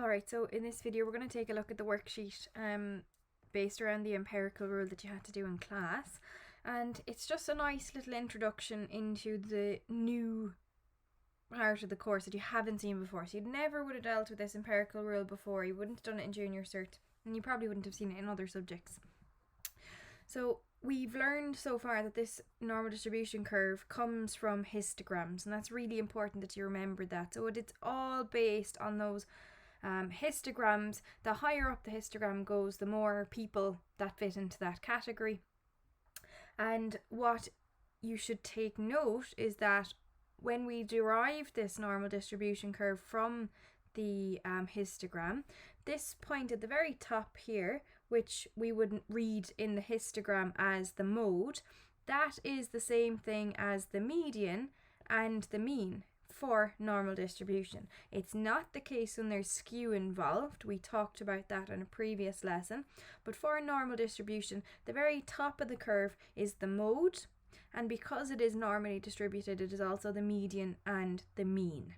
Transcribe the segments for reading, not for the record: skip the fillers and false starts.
Alright, so in this video we're going to take a look at the worksheet based around the empirical rule that you had to do in class, and it's just a nice little introduction into the new part of the course that you haven't seen before. So you never would have dealt with this empirical rule before, you wouldn't have done it in junior cert, and you probably wouldn't have seen it in other subjects. So we've learned so far that this normal distribution curve comes from histograms, and that's really important that you remember that. So it's all based on those histograms. The higher up the histogram goes, the more people that fit into that category. And what you should take note is that when we derive this normal distribution curve from the histogram, this point at the very top here, which we would read in the histogram as the mode, that is the same thing as the median and the mean for normal distribution. It's not the case when there's skew involved. We talked about that in a previous lesson. But for a normal distribution, the very top of the curve is the mode, and because it is normally distributed, it is also the median and the mean.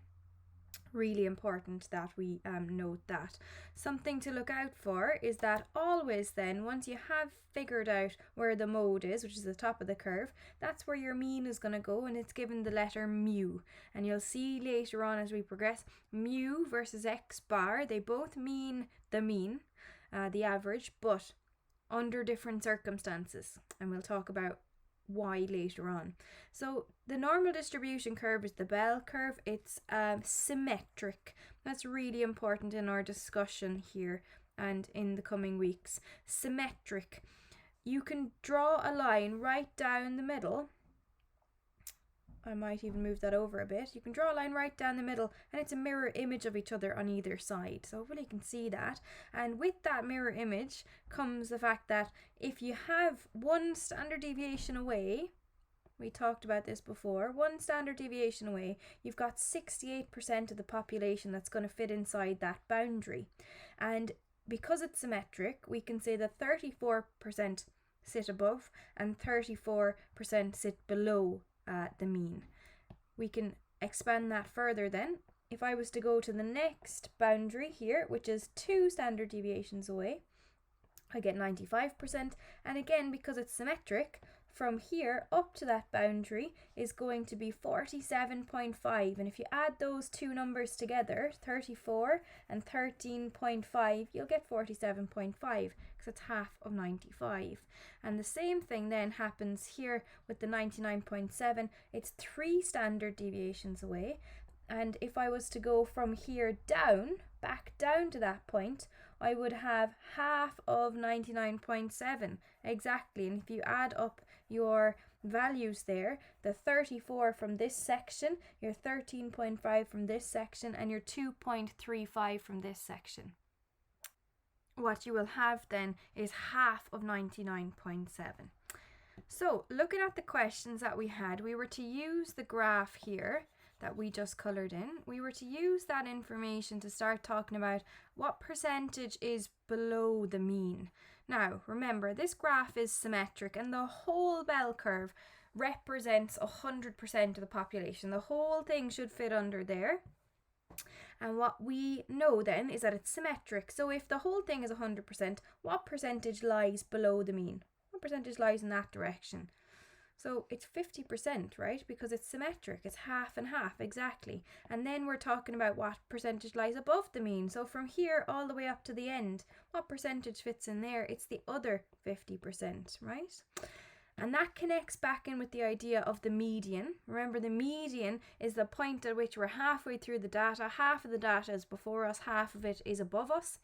Really important that we note that. Something to look out for is that always then, once you have figured out where the mode is, which is the top of the curve, that's where your mean is going to go, and it's given the letter mu. And you'll see later on as we progress, mu versus x bar, they both mean the mean, the average, but under different circumstances. And we'll talk about why later on. So the normal distribution curve is the bell curve. It's symmetric. That's really important in our discussion here and in the coming weeks. Symmetric. You can draw a line right down the middle. I might even move that over a bit. You can draw a line right down the middle, and it's a mirror image of each other on either side. So hopefully you can see that. And with that mirror image comes the fact that if you have one standard deviation away, we talked about this before, one standard deviation away, you've got 68% of the population that's going to fit inside that boundary. And because it's symmetric, we can say that 34% sit above and 34% sit below the mean. We can expand that further then. If I was to go to the next boundary here, which is 2 standard deviations away, I get 95%. And again, because it's symmetric, from here up to that boundary is going to be 47.5. And if you add those two numbers together, 34 and 13.5, you'll get 47.5, because it's half of 95. And the same thing then happens here with the 99.7. It's 3 standard deviations away. And if I was to go from here down, back down to that point, I would have half of 99.7 exactly. And if you add up your values there, the 34 from this section, your 13.5 from this section, and your 2.35 from this section, what you will have then is half of 99.7. So looking at the questions that we had, we were to use the graph here that we just coloured in. We were to use that information to start talking about what percentage is below the mean. Now, remember, this graph is symmetric, and the whole bell curve represents 100% of the population. The whole thing should fit under there. And what we know then is that it's symmetric. So if the whole thing is 100%, what percentage lies below the mean? What percentage lies in that direction? So it's 50%, right? Because it's symmetric. It's half and half, exactly. And then we're talking about what percentage lies above the mean. So from here all the way up to the end, what percentage fits in there? It's the other 50%, right? And that connects back in with the idea of the median. Remember, the median is the point at which we're halfway through the data. Half of the data is before us, half of it is above us.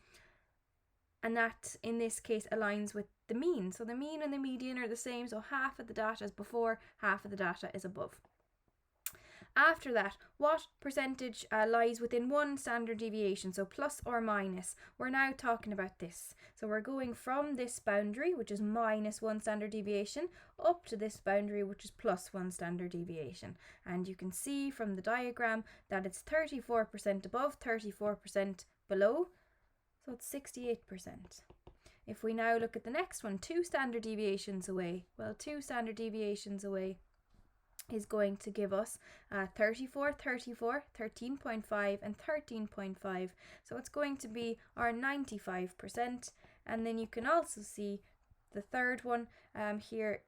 And that, in this case, aligns with the mean. So the mean and the median are the same. So half of the data is before, half of the data is above. After that, what percentage lies within one standard deviation? So plus or minus. We're now talking about this. So we're going from this boundary, which is minus 1 standard deviation, up to this boundary, which is plus 1 standard deviation. And you can see from the diagram that it's 34% above, 34% below. So it's 68%. If we now look at the next one, 2 standard deviations away. Well, 2 standard deviations away, is going to give us 34, 34, 13.5 and 13.5. So it's going to be our 95%. And then you can also see the third one here,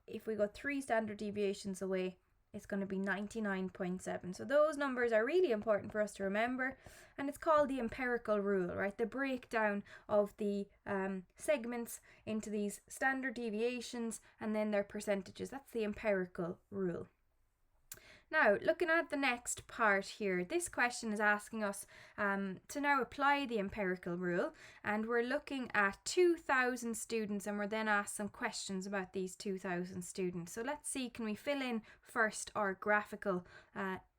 if we go 3 standard deviations away, it's going to be 99.7. So those numbers are really important for us to remember, and it's called the empirical rule, right? The breakdown of the segments into these standard deviations and then their percentages. That's the empirical rule. Now, looking at the next part here, this question is asking us to now apply the empirical rule, and we're looking at 2,000 students, and we're then asked some questions about these 2,000 students. So let's see, can we fill in first our graphical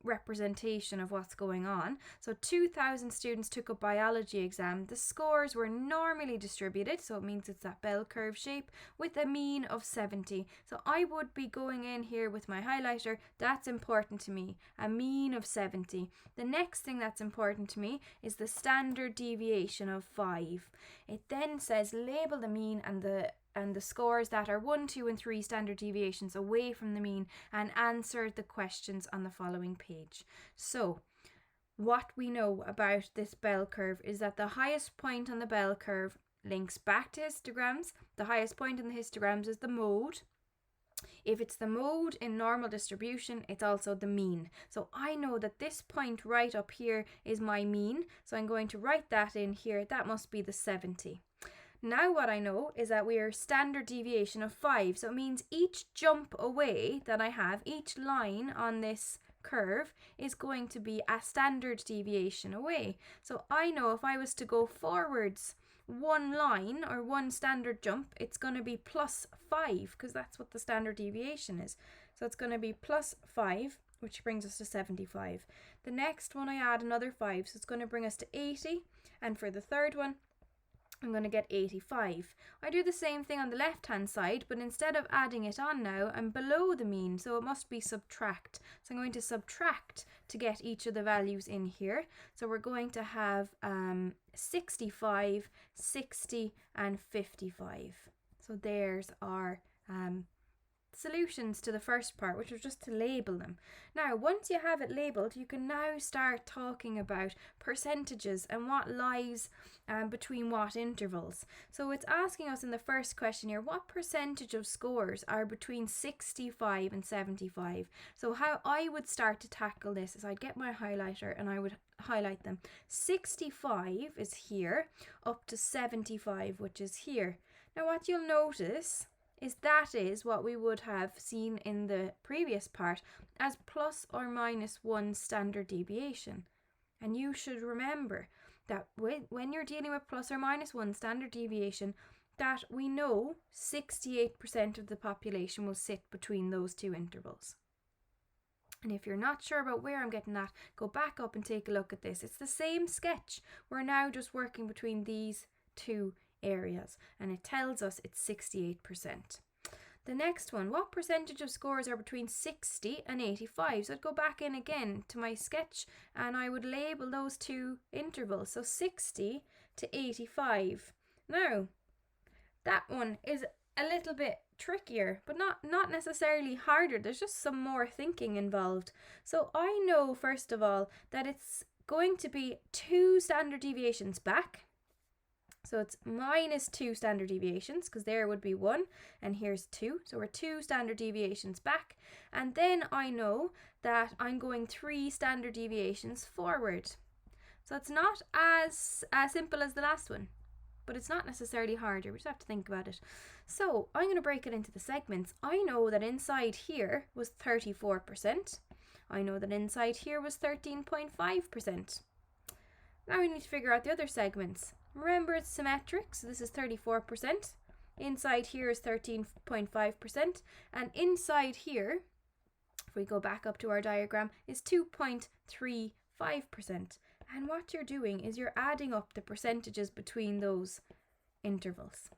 representation of what's going on? So 2,000 students took a biology exam. The scores were normally distributed, so it means it's that bell curve shape, with a mean of 70. So I would be going in here with my highlighter. That's important to me, a mean of 70. The next thing that's important to me is the standard deviation of 5. It then says label the mean and the scores that are 1, 2 and 3 standard deviations away from the mean, and answer the questions on the following page. So what we know about this bell curve is that the highest point on the bell curve links back to histograms. The highest point in the histograms is the mode. If it's the mode in normal distribution, it's also the mean. So I know that this point right up here is my mean, so I'm going to write that in here. That must be the 70. Now what I know is that we are standard deviation of 5, so it means each jump away that I have, each line on this curve is going to be a standard deviation away. So I know if I was to go forwards one line or one standard jump, it's going to be plus 5, because that's what the standard deviation is. So it's going to be plus 5, which brings us to 75. The next one I add another 5, so it's going to bring us to 80, and for the third one I'm going to get 85. I do the same thing on the left hand side, but instead of adding it on now, I'm below the mean, so it must be subtract. So I'm going to subtract to get each of the values in here. So we're going to have 65, 60 and 55. So there's our solutions to the first part, which was just to label them. Now, once you have it labeled, you can now start talking about percentages and what lies between what intervals. So it's asking us in the first question here, what percentage of scores are between 65 and 75? So how I would start to tackle this is I'd get my highlighter and I would highlight them. 65 is here, up to 75, which is here. Now what you'll notice is that is what we would have seen in the previous part as plus or minus 1 standard deviation. And you should remember that when you're dealing with plus or minus 1 standard deviation, that we know 68% of the population will sit between those two intervals. And if you're not sure about where I'm getting that, go back up and take a look at this. It's the same sketch. We're now just working between these two areas, and it tells us it's 68%. The next one, what percentage of scores are between 60 and 85? So I'd go back in again to my sketch and I would label those two intervals, so 60 to 85. Now that one is a little bit trickier, but not necessarily harder. There's just some more thinking involved. So I know first of all that it's going to be 2 standard deviations back. So it's minus 2 standard deviations, because there would be 1 and here's 2. So we're 2 standard deviations back. And then I know that I'm going 3 standard deviations forward. So it's not as simple as the last one, but it's not necessarily harder. We just have to think about it. So I'm going to break it into the segments. I know that inside here was 34%. I know that inside here was 13.5%. Now we need to figure out the other segments. Remember, it's symmetric, so this is 34%. Inside here is 13.5%. And inside here, if we go back up to our diagram, is 2.35%. And what you're doing is you're adding up the percentages between those intervals.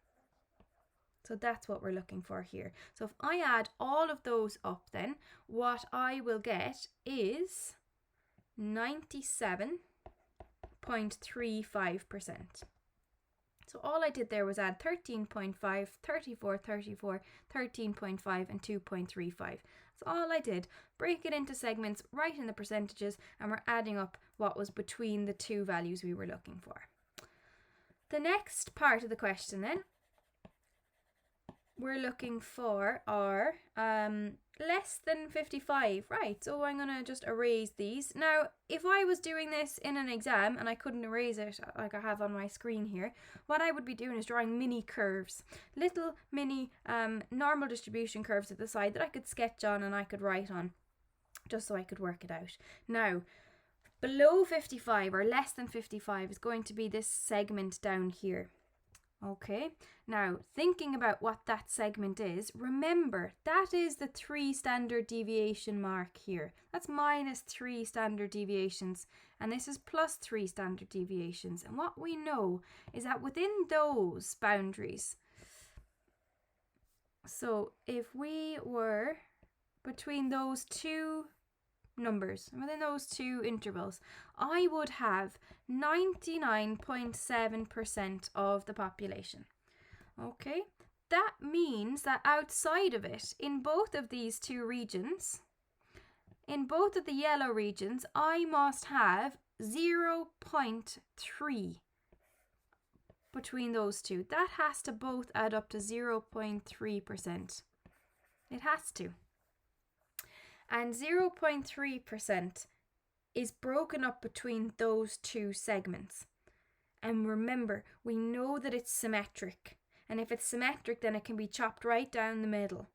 So that's what we're looking for here. So if I add all of those up, then what I will get is 97.35%. So all I did there was add 13.5, 34, 34, 13.5 and 2.35. That's all I did. Break it into segments, write in the percentages, and we're adding up what was between the two values we were looking for. The next part of the question then, we're looking for are less than 55. Right, so I'm going to just erase these. Now, if I was doing this in an exam and I couldn't erase it like I have on my screen here, what I would be doing is drawing mini curves, little mini normal distribution curves at the side that I could sketch on and I could write on, just so I could work it out. Now, below 55 or less than 55 is going to be this segment down here. Okay, now thinking about what that segment is, remember that is the 3 standard deviation mark here. That's minus 3 standard deviations, and this is plus 3 standard deviations. And what we know is that within those boundaries, so if we were between those two numbers, within those two intervals, I would have 99.7% of the population. Okay, that means that outside of it, in both of these two regions, in both of the yellow regions, I must have 0.3 between those two. That has to both add up to 0.3%. It has to. And 0.3% is broken up between those two segments. And remember, we know that it's symmetric. And if it's symmetric, then it can be chopped right down the middle.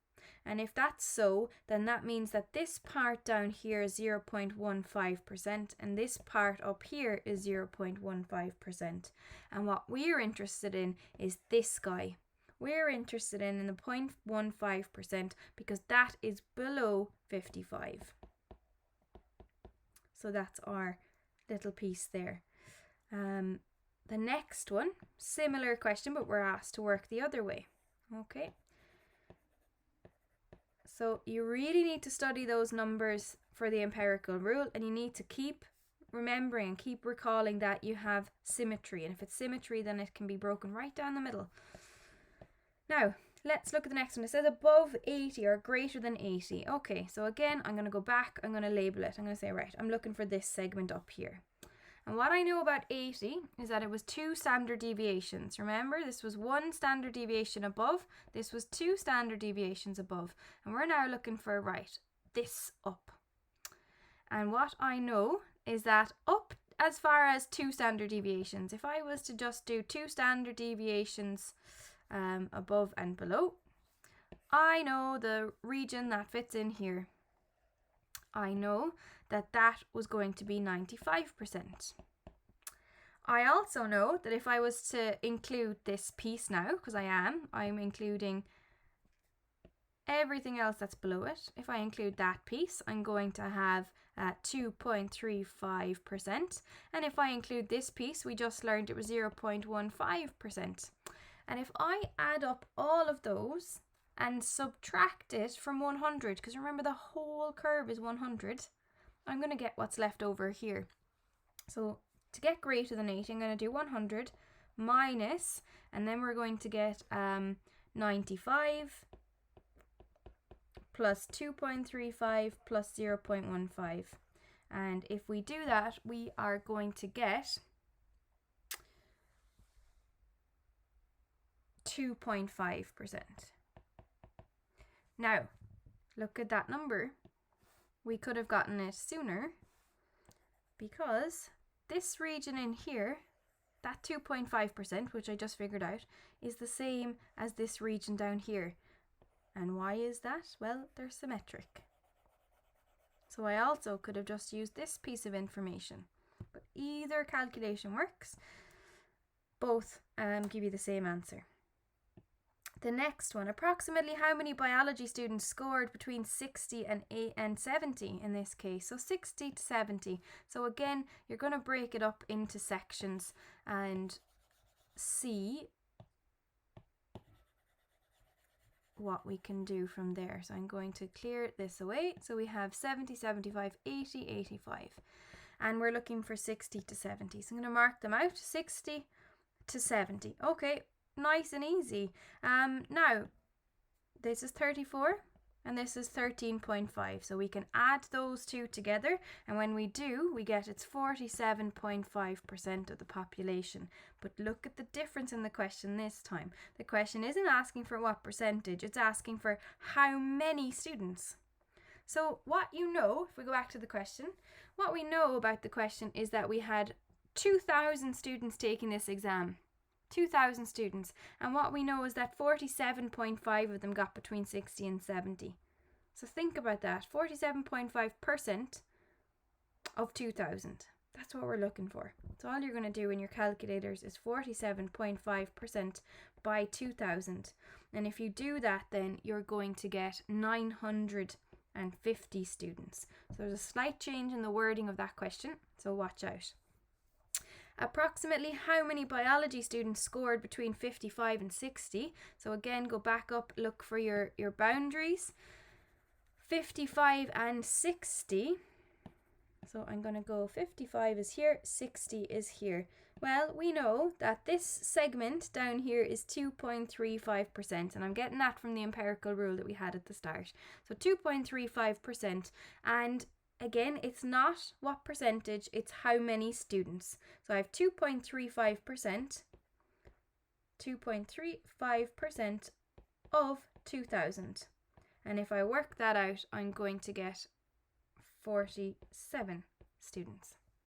And if that's so, then that means that this part down here is 0.15% and this part up here is 0.15%. And what we're interested in is this guy. We're interested in the 0.15% because that is below 55. So that's our little piece there. The next one, similar question, but we're asked to work the other way. Okay. So you really need to study those numbers for the empirical rule, and you need to keep remembering and keep recalling that you have symmetry. And if it's symmetry, then it can be broken right down the middle. Now, let's look at the next one. It says above 80 or greater than 80. Okay, so again, I'm going to go back. I'm going to label it. I'm going to say, right, I'm looking for this segment up here. And what I know about 80 is that it was 2 standard deviations. Remember, this was 1 standard deviation above. This was 2 standard deviations above. And we're now looking for, right, this up. And what I know is that up as far as 2 standard deviations, if I was to just do 2 standard deviations above and below, I know the region that fits in here. I know that that was going to be 95%. I also know that if I was to include this piece now, because I'm including everything else that's below it. If I include that piece, I'm going to have 2.35%. And if I include this piece, we just learned it was 0.15%. And if I add up all of those and subtract it from 100, because remember the whole curve is 100, I'm going to get what's left over here. So to get greater than 80, I'm going to do 100 minus, and then we're going to get 95 plus 2.35 plus 0.15. And if we do that, we are going to get 2.5%. Now, look at that number. We could have gotten it sooner because this region in here, that 2.5%, which I just figured out, is the same as this region down here. And why is that? Well, they're symmetric. So I also could have just used this piece of information. But either calculation works. Both give you the same answer. The next one, approximately how many biology students scored between 60 and 70 in this case? So 60 to 70. So again, you're going to break it up into sections and see what we can do from there. So I'm going to clear this away. So we have 70, 75, 80, 85. And we're looking for 60 to 70. So I'm going to mark them out. 60 to 70. Okay, nice and easy. Now, this is 34 and this is 13.5. So we can add those two together, and when we do, we get it's 47.5% of the population. But look at the difference in the question this time. The question isn't asking for what percentage, it's asking for how many students. So what you know, if we go back to the question, what we know about the question is that we had 2,000 students taking this exam. 2,000 students, and what we know is that 47.5 of them got between 60 and 70. So think about that, 47.5% of 2,000. That's what we're looking for. So all you're going to do in your calculators is 47.5% by 2,000. And if you do that, then you're going to get 950 students. So there's a slight change in the wording of that question, so watch out. Approximately how many biology students scored between 55 and 60? So again, go back up, look for your boundaries. 55 and 60. So I'm going to go 55 is here, 60 is here. Well, we know that this segment down here is 2.35%, and I'm getting that from the empirical rule that we had at the start. So 2.35%, and again, it's not what percentage, it's how many students. So I have 2.35%, 2.35% of 2,000. And if I work that out, I'm going to get 47 students.